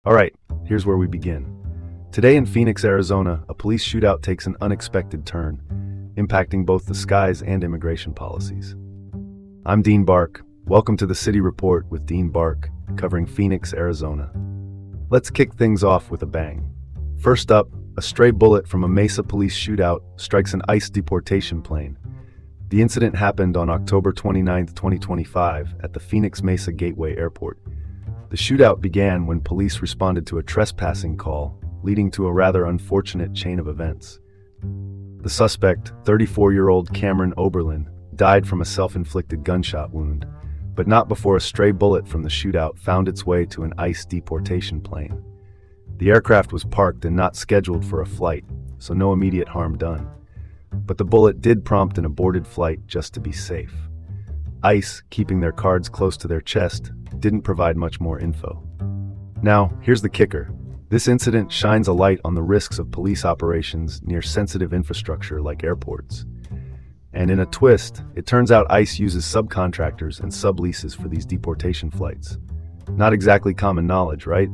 Alright, here's where we begin. Today in Phoenix, Arizona, a police shootout takes an unexpected turn, impacting both the skies and immigration policies. I'm Dean Bark. Welcome to the City Report with Dean Bark, covering Phoenix, Arizona. Let's kick things off with a bang. First up, a stray bullet from a Mesa police shootout strikes an ICE deportation plane. The incident happened on October 29, 2025, at the Phoenix Mesa Gateway Airport. The shootout began when police responded to a trespassing call, leading to a rather unfortunate chain of events. The suspect, 34-year-old Cameron Oberlin, died from a self-inflicted gunshot wound, but not before a stray bullet from the shootout found its way to an ICE deportation plane. The aircraft was parked and not scheduled for a flight, so no immediate harm done. But the bullet did prompt an aborted flight just to be safe. ICE, keeping their cards close to their chest, didn't provide much more info. Now, here's the kicker. This incident shines a light on the risks of police operations near sensitive infrastructure like airports. And in a twist, it turns out ICE uses subcontractors and subleases for these deportation flights. Not exactly common knowledge, right?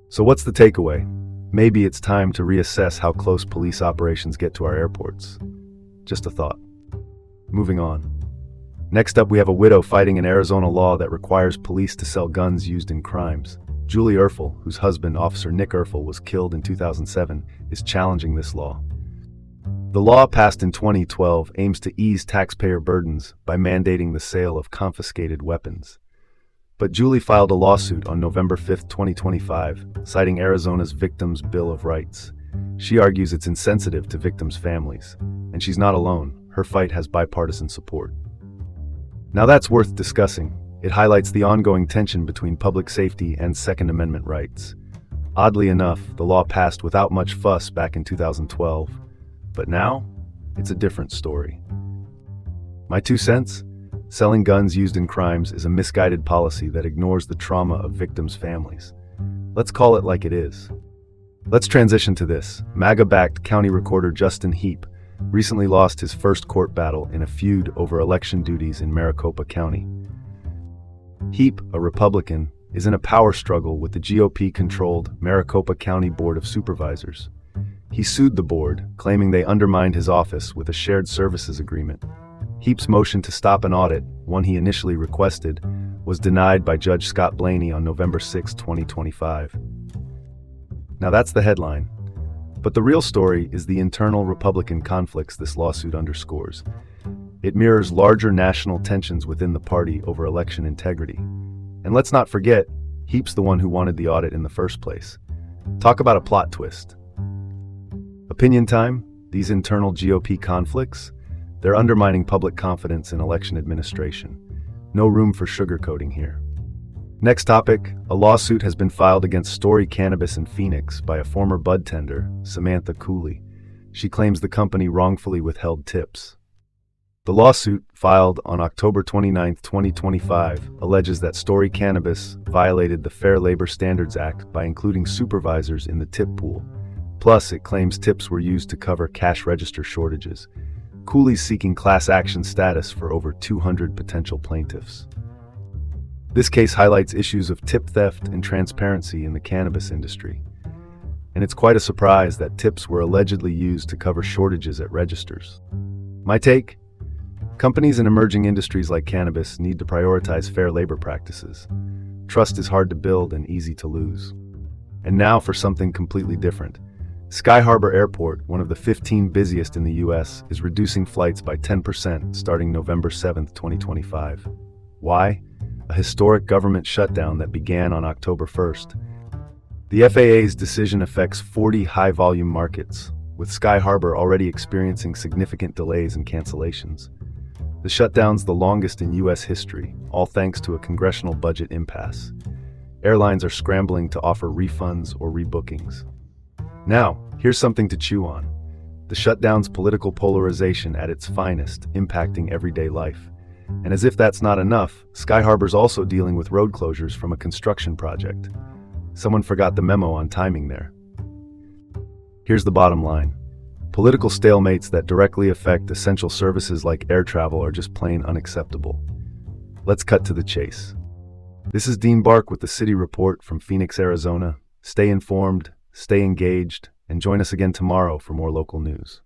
So what's the takeaway? Maybe it's time to reassess how close police operations get to our airports. Just a thought. Moving on. Next up, we have a widow fighting an Arizona law that requires police to sell guns used in crimes. Julie Erfel, whose husband, Officer Nick Erfel, was killed in 2007, is challenging this law. The law, passed in 2012, aims to ease taxpayer burdens by mandating the sale of confiscated weapons. But Julie filed a lawsuit on November 5, 2025, citing Arizona's Victims' Bill of Rights. She argues it's insensitive to victims' families, and she's not alone. Her fight has bipartisan support. Now that's worth discussing. It highlights the ongoing tension between public safety and Second Amendment rights. Oddly enough, the law passed without much fuss back in 2012, but now, it's a different story. My 2 cents? Selling guns used in crimes is a misguided policy that ignores the trauma of victims' families. Let's call it like it is. Let's transition to this. MAGA-backed County Recorder Justin Heap recently lost his first court battle in a feud over election duties in Maricopa County. Heap, a Republican, is in a power struggle with the GOP-controlled Maricopa County Board of Supervisors. He sued the board, claiming they undermined his office with a shared services agreement. Heap's motion to stop an audit, one he initially requested, was denied by Judge Scott Blaney on November 6, 2025. Now that's the headline. But the real story is the internal Republican conflicts this lawsuit underscores. It mirrors larger national tensions within the party over election integrity. And let's not forget, Heap's the one who wanted the audit in the first place. Talk about a plot twist. Opinion time? These internal GOP conflicts? They're undermining public confidence in election administration. No room for sugarcoating here. Next topic, a lawsuit has been filed against Story Cannabis in Phoenix by a former bud tender, Samantha Cooley. She claims the company wrongfully withheld tips. The lawsuit, filed on October 29, 2025, alleges that Story Cannabis violated the Fair Labor Standards Act by including supervisors in the tip pool. Plus, it claims tips were used to cover cash register shortages. Cooley's seeking class action status for over 200 potential plaintiffs. This case highlights issues of tip theft and transparency in the cannabis industry. And it's quite a surprise that tips were allegedly used to cover shortages at registers. My take? Companies in emerging industries like cannabis need to prioritize fair labor practices. Trust is hard to build and easy to lose. And now for something completely different. Sky Harbor Airport, one of the 15 busiest in the U.S., is reducing flights by 10% starting November 7, 2025. Why? A historic government shutdown that began on October 1st. The FAA's decision affects 40 high-volume markets, with Sky Harbor already experiencing significant delays and cancellations. The shutdown's the longest in U.S. history, all thanks to a congressional budget impasse. Airlines are scrambling to offer refunds or rebookings. Now, here's something to chew on. The shutdown's political polarization at its finest, impacting everyday life. And as if that's not enough, Sky Harbor's also dealing with road closures from a construction project. Someone forgot the memo on timing there. Here's the bottom line. Political stalemates that directly affect essential services like air travel are just plain unacceptable. Let's cut to the chase. This is Dean Bark with the City Report from Phoenix, Arizona. Stay informed, stay engaged, and join us again tomorrow for more local news.